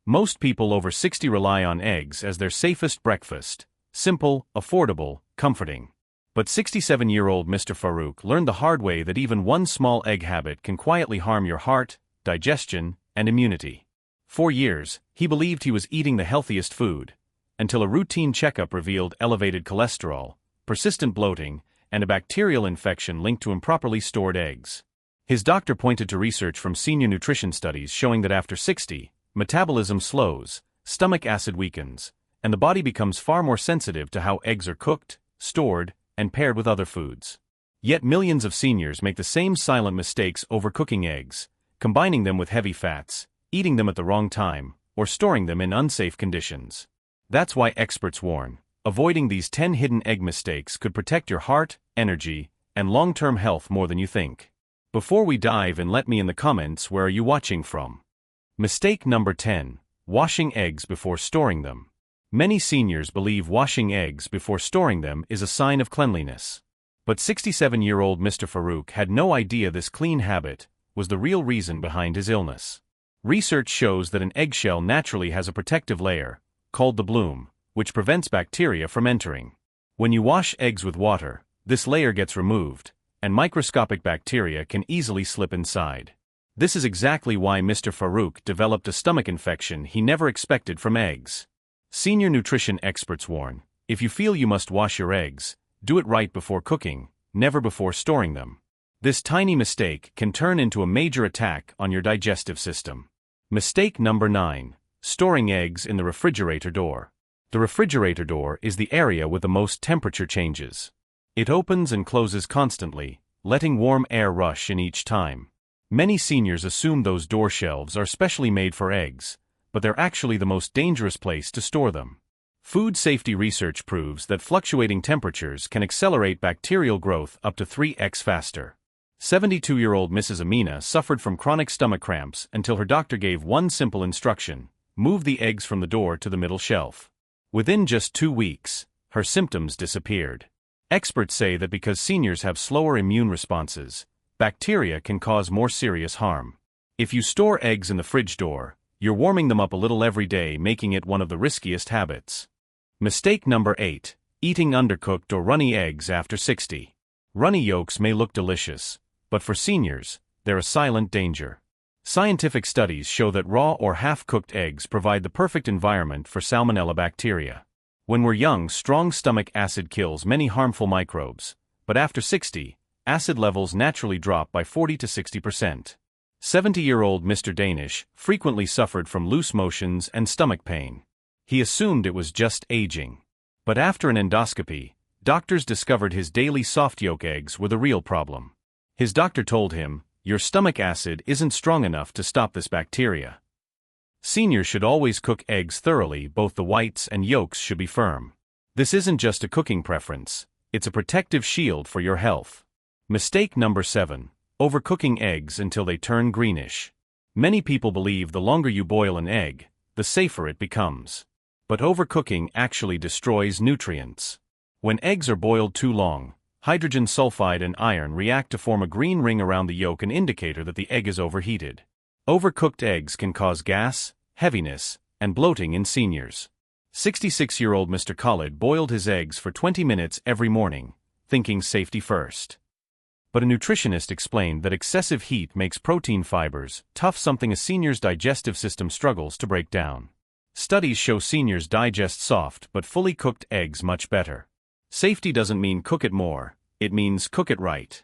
Most people over 60 rely on eggs as their safest breakfast. Simple, affordable, comforting. But 67-year-old Mr. Farouk learned the hard way that even one small egg habit can quietly harm your heart, digestion, and immunity. For years, he believed he was eating the healthiest food, until a routine checkup revealed elevated cholesterol, persistent bloating, and a bacterial infection linked to improperly stored eggs. His doctor pointed to research from senior nutrition studies showing that after 60, metabolism slows, stomach acid weakens, and the body becomes far more sensitive to how eggs are cooked, stored, and paired with other foods. Yet millions of seniors make the same silent mistakes overcooking eggs, combining them with heavy fats, eating them at the wrong time, or storing them in unsafe conditions. That's why experts warn, avoiding these 10 hidden egg mistakes could protect your heart, energy, and long-term health more than you think. Before we dive in, let me in the comments where are you watching from. Mistake number 10. Washing eggs before storing them. Many seniors believe washing eggs before storing them is a sign of cleanliness. But 67-year-old Mr. Farouk had no idea this clean habit was the real reason behind his illness. Research shows that an eggshell naturally has a protective layer, called the bloom, which prevents bacteria from entering. When you wash eggs with water, this layer gets removed, and microscopic bacteria can easily slip inside. This is exactly why Mr. Farouk developed a stomach infection he never expected from eggs. Senior nutrition experts warn, if you feel you must wash your eggs, do it right before cooking, never before storing them. This tiny mistake can turn into a major attack on your digestive system. Mistake number 9. Storing eggs in the refrigerator door. The refrigerator door is the area with the most temperature changes. It opens and closes constantly, letting warm air rush in each time. Many seniors assume those door shelves are specially made for eggs, but they're actually the most dangerous place to store them. Food safety research proves that fluctuating temperatures can accelerate bacterial growth up to 3x faster. 72-year-old Mrs. Amina suffered from chronic stomach cramps until her doctor gave one simple instruction: move the eggs from the door to the middle shelf. Within just 2 weeks, her symptoms disappeared. Experts say that because seniors have slower immune responses, bacteria can cause more serious harm. If you store eggs in the fridge door, you're warming them up a little every day, making it one of the riskiest habits. Mistake number 8. Eating undercooked or runny eggs after 60. Runny yolks may look delicious, but for seniors, they're a silent danger. Scientific studies show that raw or half-cooked eggs provide the perfect environment for salmonella bacteria. When we're young, strong stomach acid kills many harmful microbes, but after 60, acid levels naturally drop by 40 to 60%. 70-year-old Mr. Danish frequently suffered from loose motions and stomach pain. He assumed it was just aging. But after an endoscopy, doctors discovered his daily soft yolk eggs were the real problem. His doctor told him, "Your stomach acid isn't strong enough to stop this bacteria." Seniors should always cook eggs thoroughly. Both the whites and yolks should be firm. This isn't just a cooking preference, it's a protective shield for your health. Mistake number 7. Overcooking eggs until they turn greenish. Many people believe the longer you boil an egg, the safer it becomes. But overcooking actually destroys nutrients. When eggs are boiled too long, hydrogen sulfide and iron react to form a green ring around the yolk, an indicator that the egg is overheated. Overcooked eggs can cause gas, heaviness, and bloating in seniors. 66-year-old Mr. Khalid boiled his eggs for 20 minutes every morning, thinking safety first. But a nutritionist explained that excessive heat makes protein fibers tough, something a senior's digestive system struggles to break down. Studies show seniors digest soft but fully cooked eggs much better. Safety doesn't mean cook it more, it means cook it right.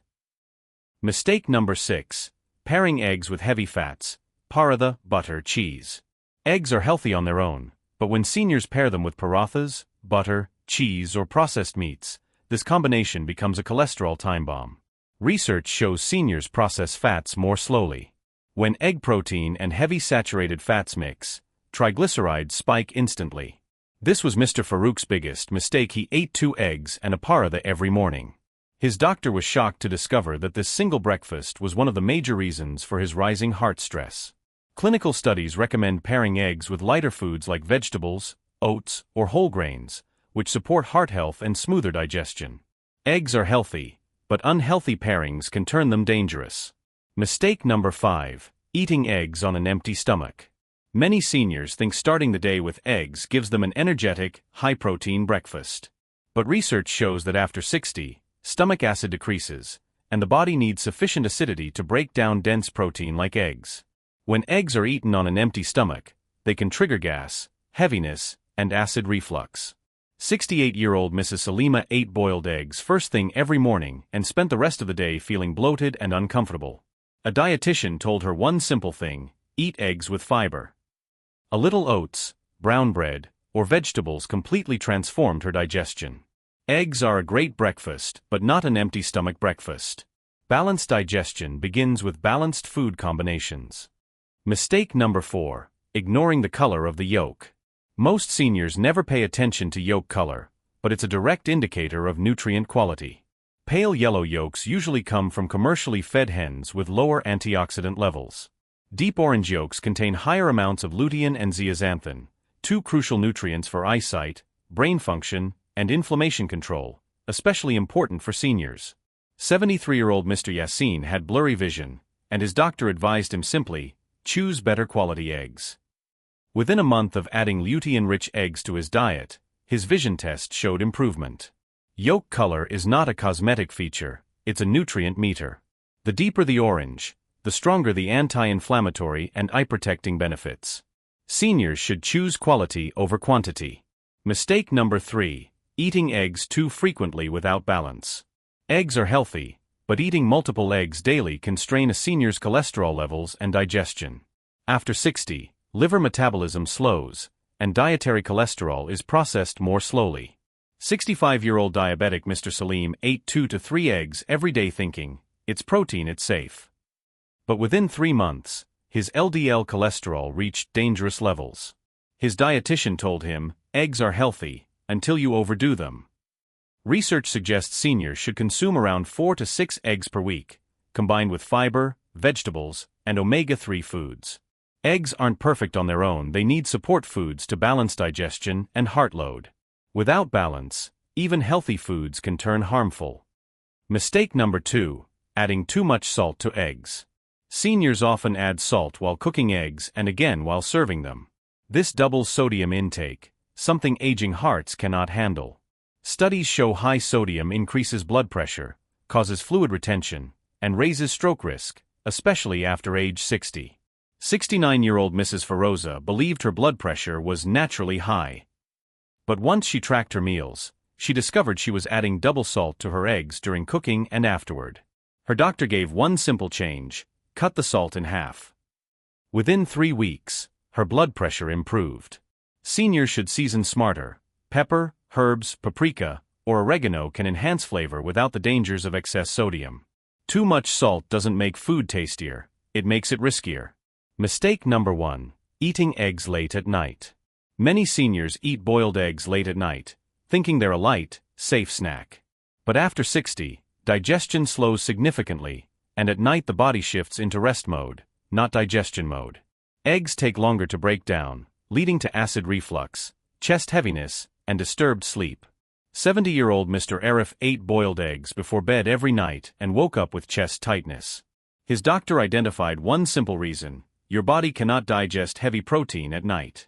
Mistake number 6. Pairing eggs with heavy fats, paratha, butter, cheese. Eggs are healthy on their own, but when seniors pair them with parathas, butter, cheese, or processed meats, this combination becomes a cholesterol time bomb. Research shows seniors process fats more slowly. When egg protein and heavy saturated fats mix, triglycerides spike instantly. This was Mr. Farouk's biggest mistake. He ate 2 eggs and a paratha every morning. His doctor was shocked to discover that this single breakfast was one of the major reasons for his rising heart stress. Clinical studies recommend pairing eggs with lighter foods like vegetables, oats, or whole grains, which support heart health and smoother digestion. Eggs are healthy, but unhealthy pairings can turn them dangerous. Mistake number 5. Eating eggs on an empty stomach. Many seniors think starting the day with eggs gives them an energetic, high-protein breakfast. But research shows that after 60, stomach acid decreases, and the body needs sufficient acidity to break down dense protein like eggs. When eggs are eaten on an empty stomach, they can trigger gas, heaviness, and acid reflux. 68-year-old Mrs. Salima ate boiled eggs first thing every morning and spent the rest of the day feeling bloated and uncomfortable. A dietitian told her one simple thing: eat eggs with fiber. A little oats, brown bread, or vegetables completely transformed her digestion. Eggs are a great breakfast, but not an empty stomach breakfast. Balanced digestion begins with balanced food combinations. Mistake number 4: ignoring the color of the yolk. Most seniors never pay attention to yolk color, but it's a direct indicator of nutrient quality. Pale yellow yolks usually come from commercially fed hens with lower antioxidant levels. Deep orange yolks contain higher amounts of lutein and zeaxanthin, two crucial nutrients for eyesight, brain function, and inflammation control, especially important for seniors. 73-year-old Mr. Yassin had blurry vision, and his doctor advised him simply, choose better quality eggs. Within a month of adding lutein-rich eggs to his diet, his vision test showed improvement. Yolk color is not a cosmetic feature, it's a nutrient meter. The deeper the orange, the stronger the anti-inflammatory and eye-protecting benefits. Seniors should choose quality over quantity. Mistake number 3: eating eggs too frequently without balance. Eggs are healthy, but eating multiple eggs daily can strain a senior's cholesterol levels and digestion. After 60, liver metabolism slows, and dietary cholesterol is processed more slowly. 65-year-old diabetic Mr. Salim ate 2 to 3 eggs every day thinking, it's protein, it's safe. But within 3 months, his LDL cholesterol reached dangerous levels. His dietitian told him, eggs are healthy, until you overdo them. Research suggests seniors should consume around 4 to 6 eggs per week, combined with fiber, vegetables, and omega-3 foods. Eggs aren't perfect on their own, they need support foods to balance digestion and heart load. Without balance, even healthy foods can turn harmful. Mistake number 2: adding too much salt to eggs. Seniors often add salt while cooking eggs and again while serving them. This doubles sodium intake, something aging hearts cannot handle. Studies show high sodium increases blood pressure, causes fluid retention, and raises stroke risk, especially after age 60. 69-year-old Mrs. Feroza believed her blood pressure was naturally high. But once she tracked her meals, she discovered she was adding double salt to her eggs during cooking and afterward. Her doctor gave one simple change: cut the salt in half. Within 3 weeks, her blood pressure improved. Seniors should season smarter. Pepper, herbs, paprika, or oregano can enhance flavor without the dangers of excess sodium. Too much salt doesn't make food tastier, it makes it riskier. Mistake number 1: eating eggs late at night. Many seniors eat boiled eggs late at night, thinking they're a light, safe snack. But after 60, digestion slows significantly, and at night the body shifts into rest mode, not digestion mode. Eggs take longer to break down, leading to acid reflux, chest heaviness, and disturbed sleep. 70-year-old Mr. Arif ate boiled eggs before bed every night and woke up with chest tightness. His doctor identified one simple reason: your body cannot digest heavy protein at night.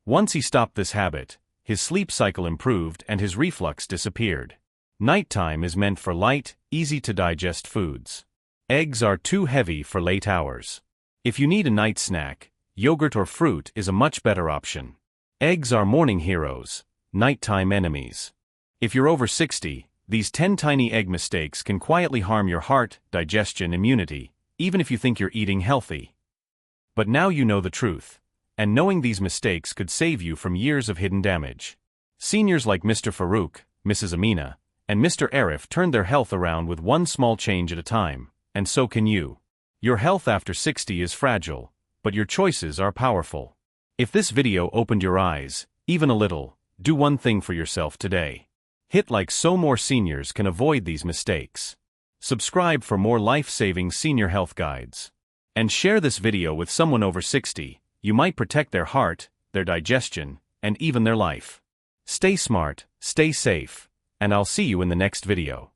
Once he stopped this habit, his sleep cycle improved and his reflux disappeared. Nighttime is meant for light, easy-to-digest foods. Eggs are too heavy for late hours. If you need a night snack, yogurt or fruit is a much better option. Eggs are morning heroes, nighttime enemies. If you're over 60, these 10 tiny egg mistakes can quietly harm your heart, digestion, immunity, even if you think you're eating healthy. But now you know the truth, and knowing these mistakes could save you from years of hidden damage. Seniors like Mr. Farouk, Mrs. Amina, and Mr. Arif turned their health around with one small change at a time, and so can you. Your health after 60 is fragile, but your choices are powerful. If this video opened your eyes, even a little, do one thing for yourself today. Hit like so more seniors can avoid these mistakes. Subscribe for more life-saving senior health guides. And share this video with someone over 60. You might protect their heart, their digestion, and even their life. Stay smart, stay safe, and I'll see you in the next video.